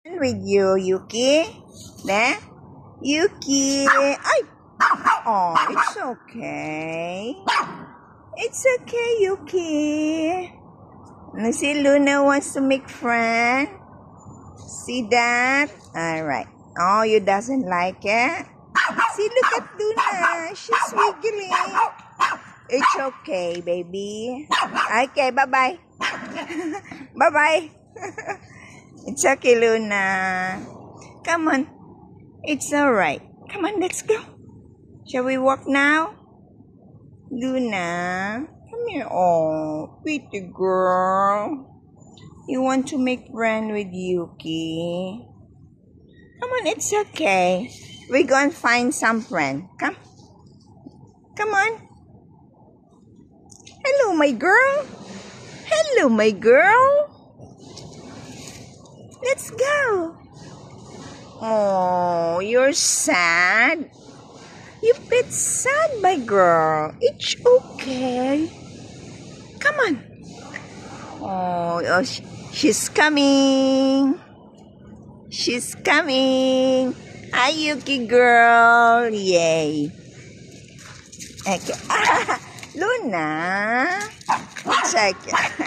With you, Yuki. There? Yuki. Ay! Oh, it's okay. It's okay, Yuki. Si Luna wants to make friend. See that? Alright. Oh, you doesn't like it? See, look at Luna. She's wiggling. It's okay, baby. Okay, bye-bye. Bye-bye. It's okay, Luna. Come on. It's alright. Come on, let's go. Shall we walk now? Luna, come here. Oh, pretty girl. You want to make friend with Yuki? Come on, it's okay. We're going to find some friend. Come. Come on. Hello, my girl. Hello, my girl. Let's go. Oh, you're sad? You bit sad, my girl. It's okay. Come on. Oh, she's coming. She's coming. Hi, Yuki girl. Yay. Okay. Luna. It's okay.